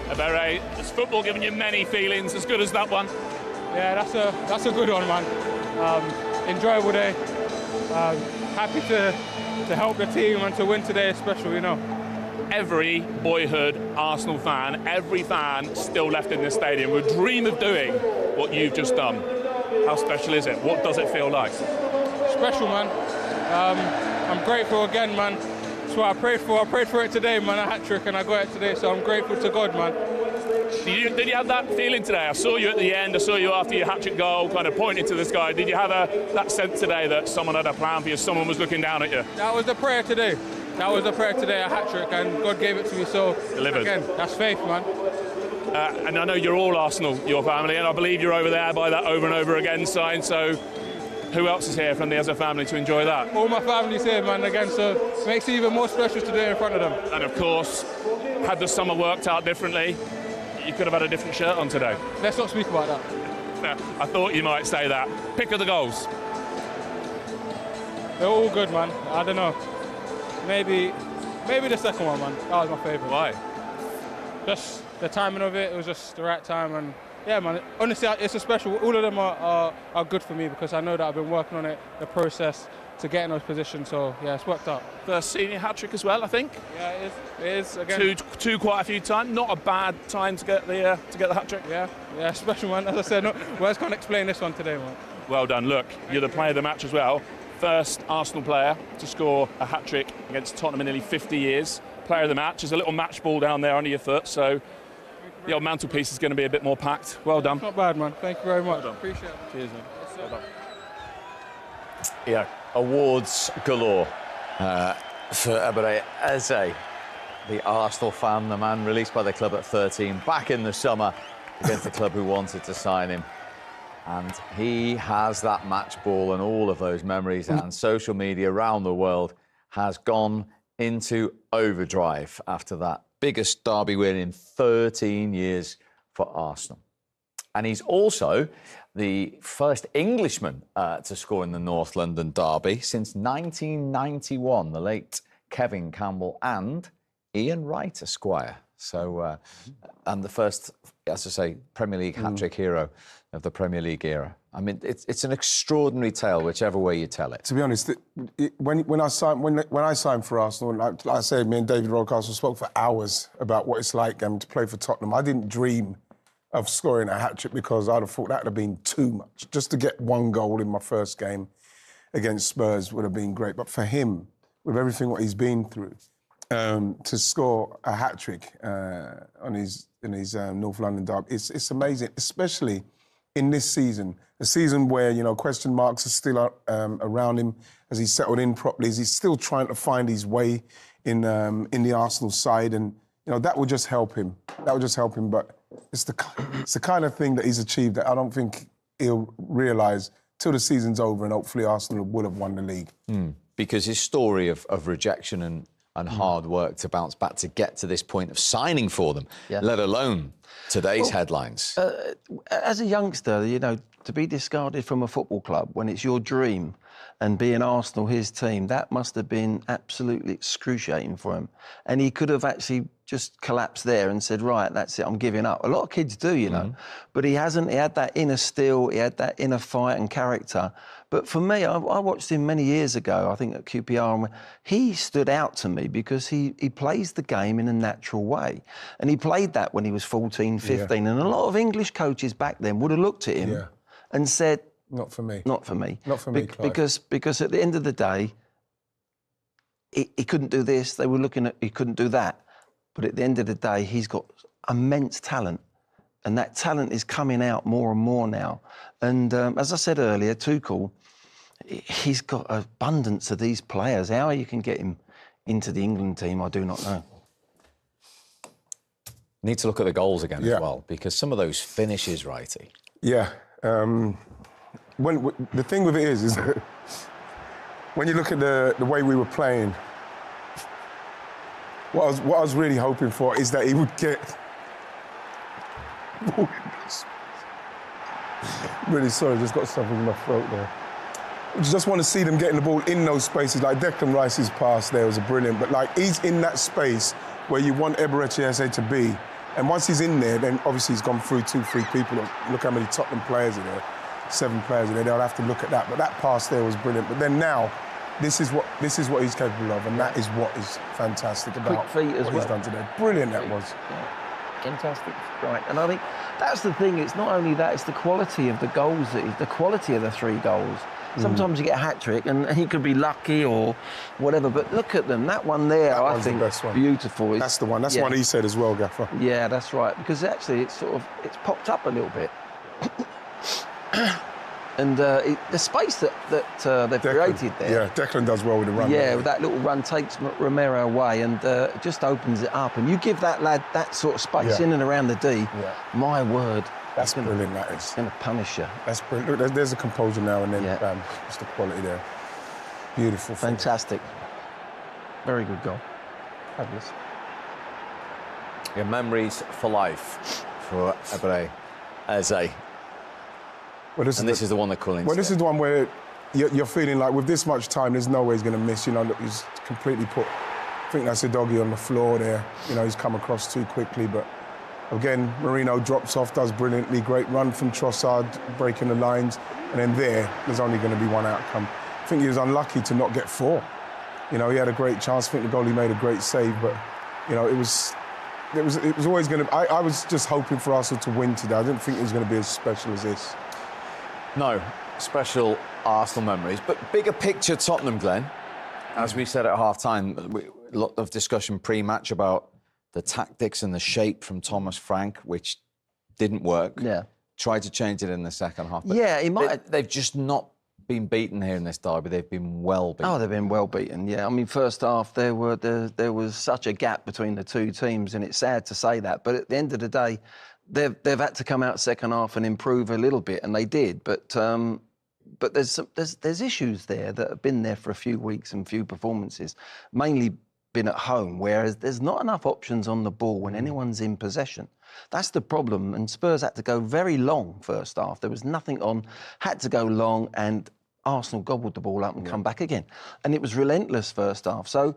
Ebere, has football given you many feelings as good as that one? Yeah, that's a good one, man. Enjoyable day. Happy to help the team and to win today is special, you know. Every boyhood Arsenal fan, every fan still left in this stadium would dream of doing what you've just done. How special is it? What does it feel like? Special, man. I'm grateful again, man. That's what I prayed for. I prayed for it today, man, a hat-trick, and I got it today, so I'm grateful to God, man. Did you have that feeling today? I saw you at the end, I saw you after your hat-trick goal, kind of pointing to the sky. Did you have that sense today that someone had a plan for you, someone was looking down at you? That was the prayer today. That was the prayer today, a hat-trick, and God gave it to me, so delivered. Again, that's faith, man. And I know you're all Arsenal, your family, and I believe you're over there by that over and over again sign, so who else is here from the Eze family to enjoy that? All my family's here, man, again, so it makes it even more special to do it in front of them. And of course, had the summer worked out differently, you could have had a different shirt on today. Let's not speak about that. I thought you might say that. Pick of the goals. They're all good, man. I don't know. Maybe the second one, man. That was my favourite. Why? Just the timing of it. It was just the right time, and yeah, man. Honestly, it's a special. All of them are good for me because I know that I've been working on it, the process to get in those positions. So yeah, it's worked out. First senior hat trick as well, I think. Yeah, it is again. Two quite a few times. Not a bad time to get the hat trick. Yeah, special, man. As I said, words can't explain this one today, man. Well done. Look, you're the player of the match as well. First Arsenal player to score a hat-trick against Tottenham in nearly 50 years. Player of the match. There's a little match ball down there under your foot, so the old mantelpiece is going to be a bit more packed. Well done. Not bad, man. Thank you very much. Appreciate it. Cheers, man. Well done. Yeah, awards galore for Eberechi Eze, the Arsenal fan, the man released by the club at 13, back in the summer against the club who wanted to sign him. And he has that match ball and all of those memories, and social media around the world has gone into overdrive after that biggest derby win in 13 years for Arsenal. And he's also the first Englishman to score in the North London derby since 1991, the late Kevin Campbell and Ian Wright, Esquire. So, and the first, as I say, Premier League hat-trick hero of the Premier League era. I mean, it's an extraordinary tale, whichever way you tell it. To be honest, when I signed for Arsenal, like I said, me and David Rocastle spoke for hours about what it's like to play for Tottenham. I didn't dream of scoring a hat-trick because I'd have thought that would have been too much. Just to get one goal in my first game against Spurs would have been great. But for him, with everything what he's been through, to score a hat-trick in his North London derby, it's amazing, especially in this season, a season where, you know, question marks are still around him as he's settled in properly, as he's still trying to find his way in the Arsenal side, and, you know, that would just help him. That would just help him, but it's the kind of thing that he's achieved that I don't think he'll realise till the season's over, and hopefully Arsenal will have won the league. Because his story of rejection and hard work to bounce back to get to this point of signing for them, let alone today's headlines. As a youngster, you know, to be discarded from a football club when it's your dream and being Arsenal his team, that must have been absolutely excruciating for him. And he could have actually just collapsed there and said, right, that's it, I'm giving up. A lot of kids do, you know. But he hasn't. He had that inner steel, he had that inner fight and character. But for me, I watched him many years ago, I think at QPR, and he stood out to me because he plays the game in a natural way. And he played that when he was 14, 15. And a lot of English coaches back then would have looked at him and said, Not for me. Not for me. Not for me, Clive. Because at the end of the day, he couldn't do this. They were looking at, he couldn't do that. But at the end of the day, he's got immense talent. And that talent is coming out more and more now. And as I said earlier, Tuchel, he's got an abundance of these players. How you can get him into the England team, I do not know. Need to look at the goals again as well, because some of those finishes, Righty. Yeah. When the thing with it is that when you look at the way we were playing, what I was really hoping for is that he would get. Really sorry, just got something in my throat there. I just want to see them getting the ball in those spaces. Like Declan Rice's pass there was brilliant, but like he's in that space where you want Eberechi Eze to be, And once he's in there, then obviously he's gone through 2-3 people. Look how many Tottenham players are there, 7 players are there. They'll have to look at that. But that pass there was brilliant. But then now, this is what he's capable of, and that is what is fantastic about Quick feet as what well. he's done today. Brilliant that was. Yeah. Fantastic. Right, and I think that's the thing. It's not only that; it's the quality of the goals. The quality of the 3 goals. Sometimes you get a hat-trick and he could be lucky or whatever, but look at them. That one there, I think, the best one. Beautiful. That's the one. That's the one he said as well, Gaffer. Yeah, that's right. Because actually, it's it's popped up a little bit. And the space that they've created there. Yeah, Declan does well with the run. Yeah, that little run takes Romero away and it just opens it up. And you give that lad that sort of space in and around the D, my word. That's brilliant, that is. Going to punish you. That's brilliant. Look, there's a composure now and then, bam, just the quality there. Beautiful. Fantastic. Very good goal. Fabulous. Your memories for life for Eberechi Eze. Well, this is the one that Collins. Well, this is the one where you're feeling like with this much time, there's no way he's going to miss. You know, look, he's completely put, I think that's a doggy on the floor there. You know, he's come across too quickly, but again, Marino drops off, does brilliantly. Great run from Trossard, breaking the lines. And then there's only going to be one outcome. I think he was unlucky to not get 4. You know, he had a great chance. I think the goalie made a great save, but, you know, it was always going to... I was just hoping for Arsenal to win today. I didn't think it was going to be as special as this. No, special Arsenal memories. But bigger picture Tottenham, Glenn. As we said at half-time, a lot of discussion pre-match about the tactics and the shape from Thomas Frank, which didn't work. Yeah. Tried to change it in the second half. But Yeah, he might. They've just not been beaten here in this derby. They've been well beaten. Oh, they've been well beaten. Yeah, I mean, first half there was such a gap between the 2 teams, and it's sad to say that. But at the end of the day, they've had to come out second half and improve a little bit, and they did. But there's issues there that have been there for a few weeks and few performances, mainly been at home, whereas there's not enough options on the ball when anyone's in possession. That's the problem, and Spurs had to go very long first half. There was nothing on, had to go long, and Arsenal gobbled the ball up and come back again. And it was relentless first half. So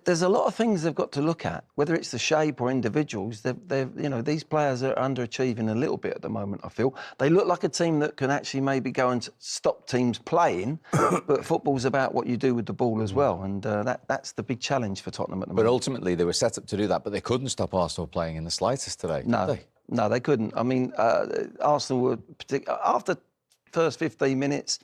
there's a lot of things they've got to look at, whether it's the shape or individuals. These players are underachieving a little bit at the moment, I feel. They look like a team that can actually maybe go and stop teams playing, but football's about what you do with the ball as well, and that's the big challenge for Tottenham at the moment. But ultimately, they were set up to do that, but they couldn't stop Arsenal playing in the slightest today, No, did they? No, they couldn't. I mean, Arsenal were, after first 15 minutes,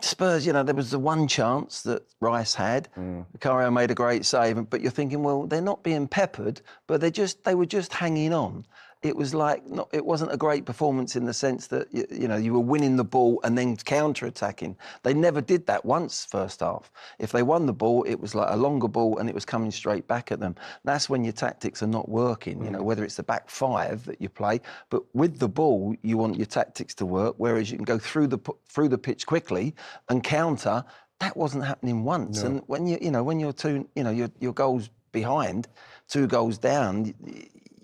Spurs, there was the one chance that Rice had. Vicario made a great save, but you're thinking, well, they're not being peppered, but they were just hanging on. It was like, it wasn't a great performance in the sense that, you were winning the ball and then counter-attacking. They never did that once first half. If they won the ball, it was like a longer ball and it was coming straight back at them. That's when your tactics are not working, whether it's the back 5 that you play, but with the ball, you want your tactics to work, whereas you can go through the pitch quickly and counter. That wasn't happening once. No. And when your goals behind, 2 goals down,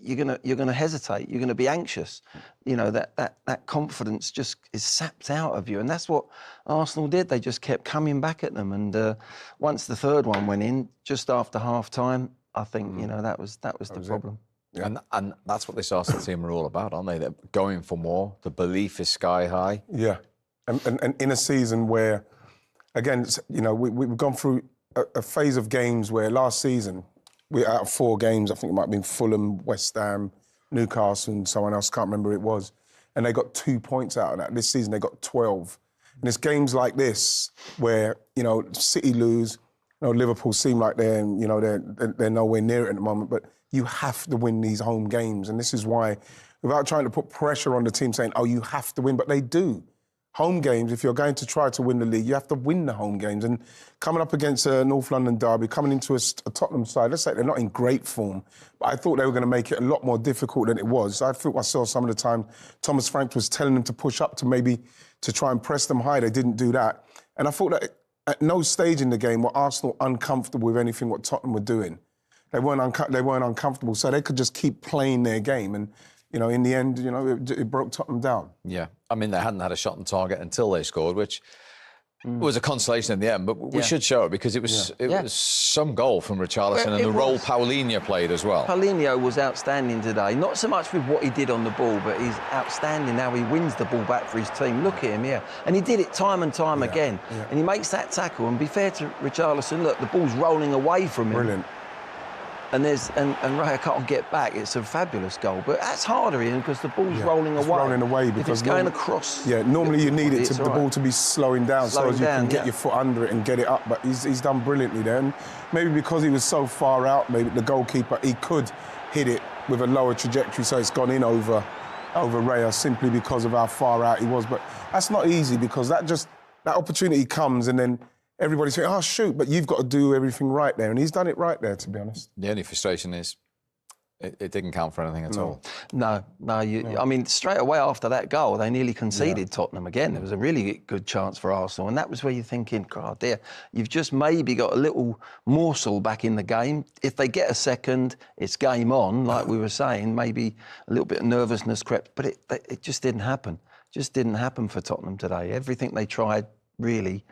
you're gonna hesitate. You're gonna be anxious. That confidence just is sapped out of you, and that's what Arsenal did. They just kept coming back at them, and once the third one went in, just after half time, I think that was the problem. Yeah. And that's what this Arsenal team are all about, aren't they? They're going for more. The belief is sky high. Yeah, and in a season where, again, we've gone through a phase of games where last season, we out of 4 games, I think it might have been Fulham, West Ham, Newcastle, and someone else, can't remember who it was. And they got 2 points out of that. This season, they got 12. And it's games like this where, City lose, Liverpool seem like they're nowhere near it at the moment, but you have to win these home games. And this is why, without trying to put pressure on the team saying, oh, you have to win, but they do. Home games, if you're going to try to win the league, you have to win the home games. And coming up against a North London derby, coming into a Tottenham side, let's say they're not in great form, but I thought they were going to make it a lot more difficult than it was. I thought I saw some of the time Thomas Frank was telling them to push up to try and press them high. They didn't do that. And I thought that at no stage in the game were Arsenal uncomfortable with anything what Tottenham were doing. They weren't uncomfortable, so they could just keep playing their game. And in the end, it broke Tottenham down. Yeah. I mean, they hadn't had a shot on target until they scored, which It was a consolation in the end, but we should show it because it was was some goal from Richarlison and the role Paulinho played as well. Paulinho was outstanding today, not so much with what he did on the ball, but he's outstanding how he wins the ball back for his team. Look at him, and he did it time and time again, and he makes that tackle. And be fair to Richarlison, look, the ball's rolling away from him. Brilliant. And Raya can't get back. It's a fabulous goal, but that's harder, Ian, because the ball's rolling away. Rolling away because if it's going across. Yeah, normally you need the ball to be slowing down so as you can get your foot under it and get it up. But he's done brilliantly there. And maybe because he was so far out, maybe the goalkeeper, he could hit it with a lower trajectory, so it's gone in over Raya simply because of how far out he was. But that's not easy because that opportunity comes and then everybody's saying, oh, shoot, but you've got to do everything right there. And he's done it right there, to be honest. The only frustration is it didn't count for anything at all. No. I mean, straight away after that goal, they nearly conceded Tottenham again. There was a really good chance for Arsenal. And that was where you're thinking, God, dear, you've just maybe got a little morsel back in the game. If they get a second, it's game on, like we were saying. Maybe a little bit of nervousness crept. But it just didn't happen. Just didn't happen for Tottenham today. Everything they tried, really,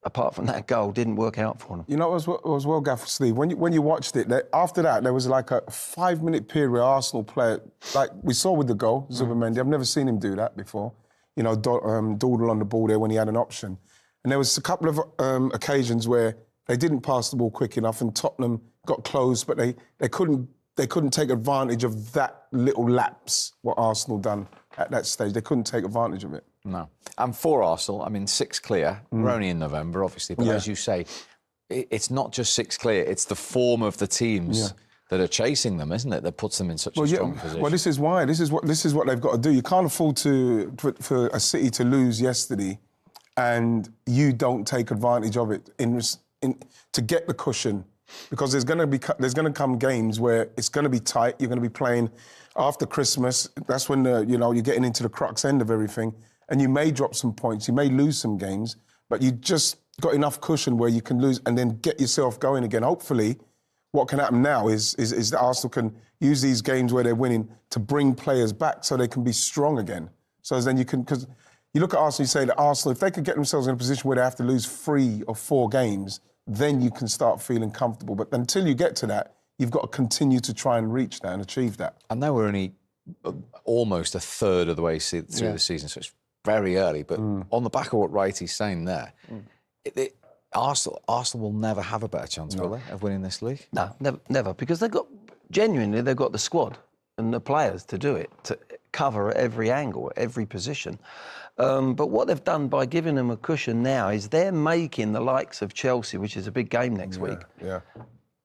apart from that goal, didn't work out for them. You know, it was well, Gaffer Steve, when you watched it, after that, there was like a 5-minute period where Arsenal played, like we saw with the goal, Zubimendi. I've never seen him do that before. You know, dawdle on the ball there when he had an option. And there was a couple of occasions where they didn't pass the ball quick enough and Tottenham got close, but they couldn't take advantage of that little lapse, what Arsenal done at that stage. They couldn't take advantage of it. No. And for Arsenal, I mean, 6 clear. We're only in November, obviously, but as you say, it's not just 6 clear, it's the form of the teams that are chasing them, isn't it, that puts them in such a strong position. Well, this is why. This is what they've got to do. You can't afford for a City to lose yesterday and you don't take advantage of it to get the cushion, because there's going to come games where it's going to be tight. You're going to be playing after Christmas. That's when you're getting into the crux end of everything. And you may drop some points, you may lose some games, but you just got enough cushion where you can lose and then get yourself going again. Hopefully, what can happen now is that Arsenal can use these games where they're winning to bring players back so they can be strong again. So then you can, because you look at Arsenal, you say that Arsenal, if they could get themselves in a position where they have to lose 3 or 4 games, then you can start feeling comfortable. But until you get to that, you've got to continue to try and reach that and achieve that. And now we're only almost a third of the way through the season, so it's very early, but on the back of what Wrighty's saying there, Arsenal will never have a better chance, will they, of winning this league? No, never, because they've got the squad and the players to do it, to cover at every angle, every position. But what they've done by giving them a cushion now is they're making the likes of Chelsea, which is a big game next week,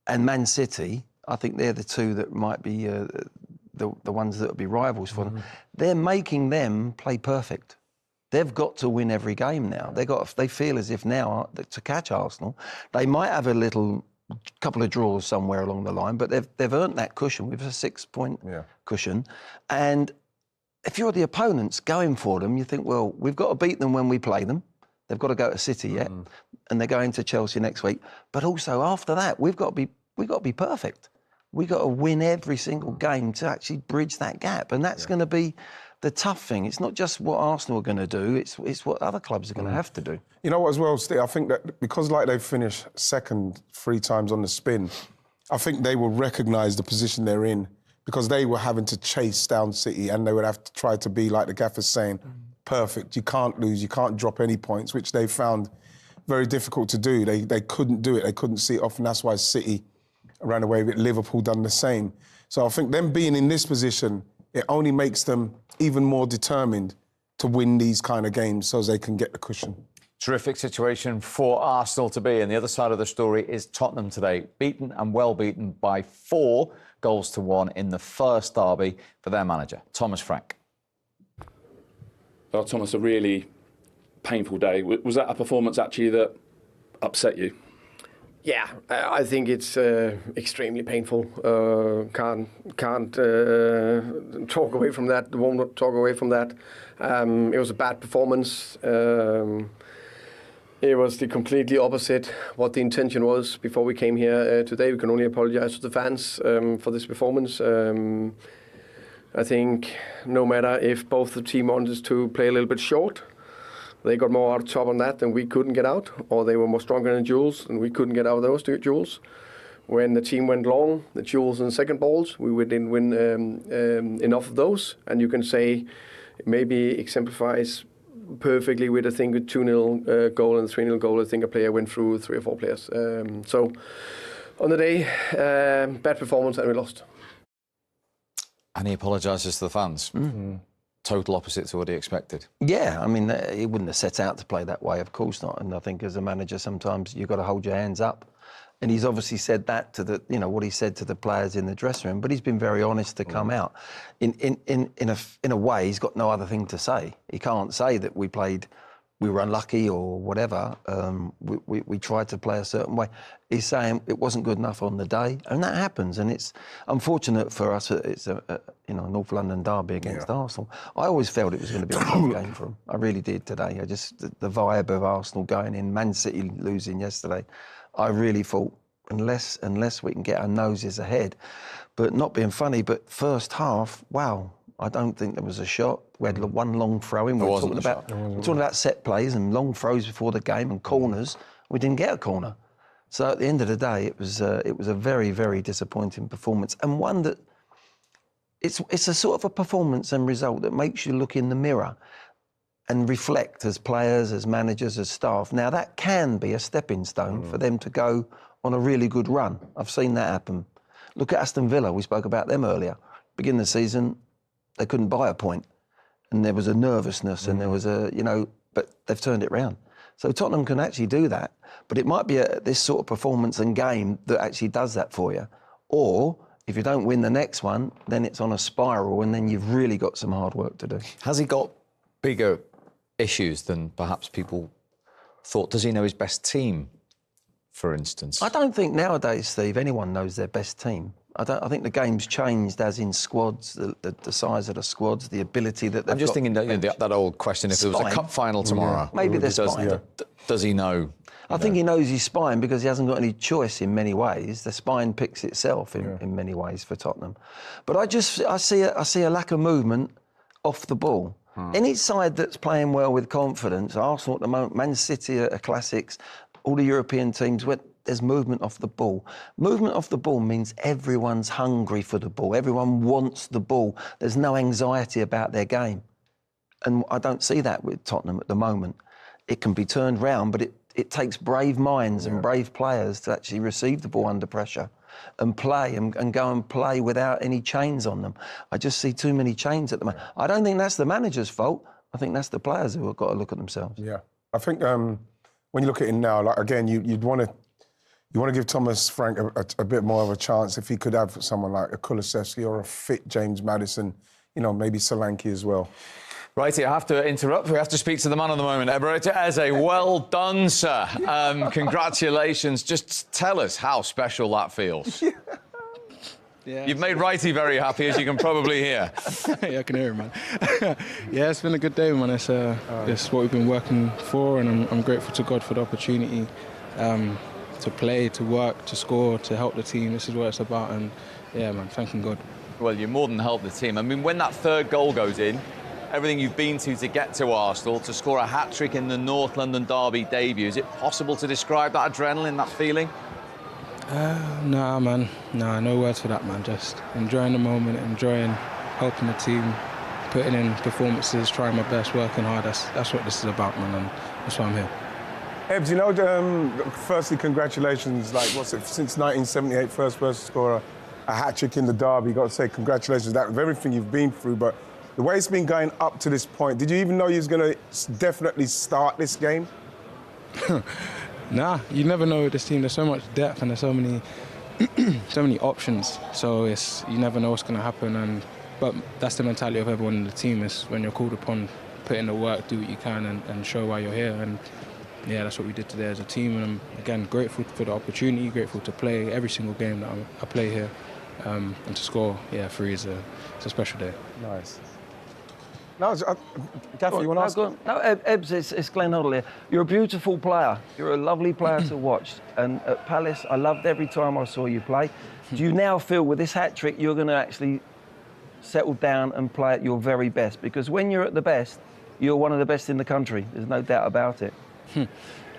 and Man City. I think they're the two that might be the ones that will be rivals for them. They're making them play perfect. They've got to win every game now. They feel as if now, to catch Arsenal, they might have a couple of draws somewhere along the line, but they've earned that cushion with a 6-point cushion. And if you're the opponents going for them, you think, well, we've got to beat them when we play them. They've got to go to City yet, and they're going to Chelsea next week. But also after that, we've got to be perfect. We've got to win every single game to actually bridge that gap, and that's going to be the tough thing. It's not just what Arsenal are going to do, it's what other clubs are going to have to do. You know what, as well, Steve, I think that because they've finished second 3 times on the spin, I think they will recognise the position they're in, because they were having to chase down City and they would have to try to be, like the gaffer's saying, perfect. You can't lose, you can't drop any points, which they found very difficult to do. They couldn't do it, they couldn't see it off, and that's why City ran away with it. Liverpool done the same. So I think them being in this position, it only makes them even more determined to win these kind of games so they can get the cushion. Terrific situation for Arsenal to be in. The other side of the story is Tottenham today, beaten and well beaten by 4 goals to 1 in the first derby for their manager, Thomas Frank. Well, Thomas, a really painful day. Was that a performance actually that upset you? Yeah, I think it's extremely painful. Can't talk away from that. Won't talk away from that. It was a bad performance. It was the completely opposite what the intention was before we came here today. We can only apologise to the fans for this performance. I think no matter if both the team wanted to play a little bit short, they got more out of top on that than we couldn't get out, or they were more stronger in duels and we couldn't get out of those duels. When the team went long, the duels and second balls, we didn't win enough of those. And you can say, maybe exemplifies perfectly with, I think, a 2-0 goal and a 3-0 goal. I think a player went through 3 or 4 players. So on the day, bad performance and we lost. And he apologises to the fans. Total opposite to what he expected. Yeah, I mean, he wouldn't have set out to play that way, of course not. And I think as a manager, sometimes you've got to hold your hands up. And he's obviously said that to the, what he said to the players in the dressing room. But he's been very honest to come out. In a way, he's got no other thing to say. He can't say that we were unlucky or whatever. We tried to play a certain way. He's saying it wasn't good enough on the day, and that happens. And it's unfortunate for us. It's a North London derby against Arsenal. I always felt it was going to be a tough game for them. I really did today. The vibe of Arsenal going in, Man City losing yesterday. I really thought, unless we can get our noses ahead, but not being funny, but first half, wow, I don't think there was a shot. We had one long throw in. We're talking about set plays and long throws before the game and corners. We didn't get a corner. So at the end of the day, it was a very, very disappointing performance, and one that it's a sort of a performance and result that makes you look in the mirror and reflect as players, as managers, as staff. Now, that can be a stepping stone for them to go on a really good run. I've seen that happen. Look at Aston Villa. We spoke about them earlier. Beginning of the season, they couldn't buy a point. And there was a nervousness and there was but they've turned it round. So Tottenham can actually do that. But it might be this sort of performance and game that actually does that for you. Or if you don't win the next one, then it's on a spiral and then you've really got some hard work to do. Has he got bigger issues than perhaps people thought? Does he know his best team, for instance? I don't think nowadays, Steve, anyone knows their best team. I think the game's changed, as in squads, the size of the squads, the ability that they've I'm just got. thinking that old question, if there was a cup final tomorrow. Maybe they're spine. Does he know? I think he knows his spine because he hasn't got any choice in many ways. The spine picks itself in many ways for Tottenham. But I see a lack of movement off the ball. Any side that's playing well with confidence, Arsenal at the moment, Man City are classics, all the European teams, where there's movement off the ball. Movement off the ball means everyone's hungry for the ball. Everyone wants the ball. There's no anxiety about their game. And I don't see that with Tottenham at the moment. It can be turned round, but it takes brave minds and brave players to actually receive the ball under pressure and play and go and play without any chains on them. I just see too many chains at the moment. I don't think that's the manager's fault. I think that's the players who have got to look at themselves. Yeah, I think when you look at it now, like again, you'd want to give Thomas Frank a bit more of a chance if he could have someone like a Kulusevski or a fit James Maddison, maybe Solanke as well. Righty, I have to interrupt. We have to speak to the man of the moment, Eberechi Eze. Well done, sir. Congratulations. Just tell us how special that feels. Yeah, you've made Righty very happy, as you can probably hear. Yeah, I can hear him, man. Yeah, it's been a good day, man. It's what we've been working for, and I'm grateful to God for the opportunity to play, to work, to score, to help the team. This is what it's about, and yeah, man, thanking God. Well, you more than helped the team. I mean, when that third goal goes in, everything you've been to get to Arsenal, to score a hat-trick in the North London derby debut, is it possible to describe that adrenaline, that feeling? Nah, man. Nah, no words for that, man. Just enjoying the moment, enjoying helping the team, putting in performances, trying my best, working hard. That's what this is about, man, and that's why I'm here. Ebs, firstly, congratulations. Like, what's it, since 1978, first person to score a hat-trick in the derby. Got to say congratulations with everything you've been through, but the way it's been going up to this point, did you even know you was going to definitely start this game? Nah, you never know with this team. There's so much depth and there's so many options. So you never know what's going to happen. But that's the mentality of everyone in the team, is when you're called upon, put in the work, do what you can and show why you're here. And yeah, that's what we did today as a team. And I'm, again, grateful for the opportunity, grateful to play every single game that I play here. And to score, 3 is a special day. Nice. No, Gaffer, you want to ask? No, Ebbs, it's Glenn Hoddle here. You're a beautiful player. You're a lovely player to watch. And at Palace, I loved every time I saw you play. Do you now feel with this hat-trick you're going to actually settle down and play at your very best? Because when you're at the best, you're one of the best in the country. There's no doubt about it.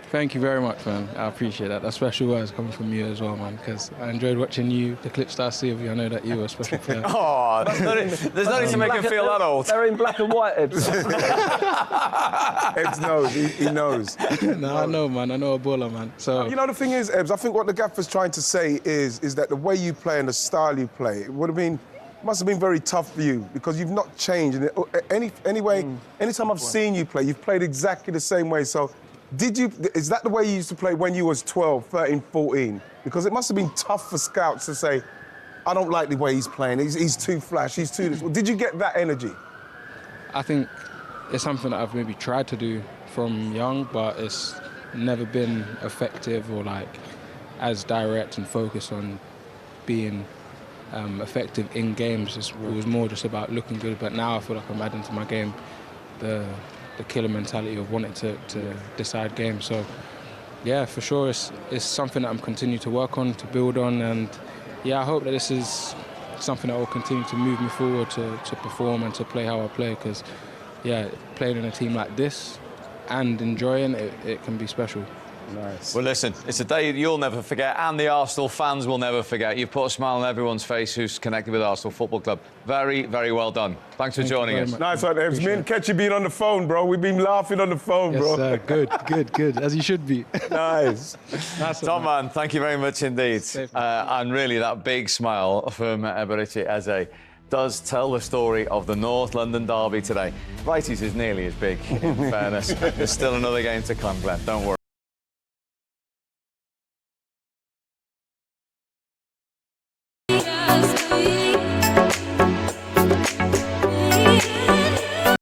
Thank you very much, man. I appreciate that. That's special words coming from you as well, man, because I enjoyed watching you, the clips that I see of you. I know that you were a special player. Oh, there's no need to make him feel that old. They're in black and white, Ebs. Ebs knows. He knows. No, I know, man. I know a baller, man. So You know, the thing is, Ebs, I think what the gaffer's trying to say is that the way you play and the style you play, it must have been very tough for you because you've not changed. And anytime I've seen you play, you've played exactly the same way. So is that the way you used to play when you was 12, 13, 14? Because it must have been tough for scouts to say, I don't like the way he's playing, he's too flash, he's too this. Did you get that energy? I think it's something that I've maybe tried to do from young, but it's never been effective or like as direct and focused on being effective in games. It was more just about looking good, but now I feel like I'm adding to my game the killer mentality of wanting to decide games. So yeah, for sure it's something that I'm continuing to work on, to build on, and yeah, I hope that this is something that will continue to move me forward to perform and to play how I play, because yeah, playing in a team like this and enjoying it, it can be special. Nice. Well, listen, it's a day you'll never forget, and the Arsenal fans will never forget. You've put a smile on everyone's face who's connected with Arsenal Football Club. Very, very well done. Thanks for joining us. Nice one, Ebs. Me and Ketchy been on the phone, bro. We've been laughing on the phone, Yes, bro. sir. Good, as you should be. Nice. Top Man, thank you very much indeed. And really, that big smile from Eberechi Eze does tell the story of the North London derby today. Wrighties is nearly as big, in fairness. There's still another game to come, Glenn. Don't worry.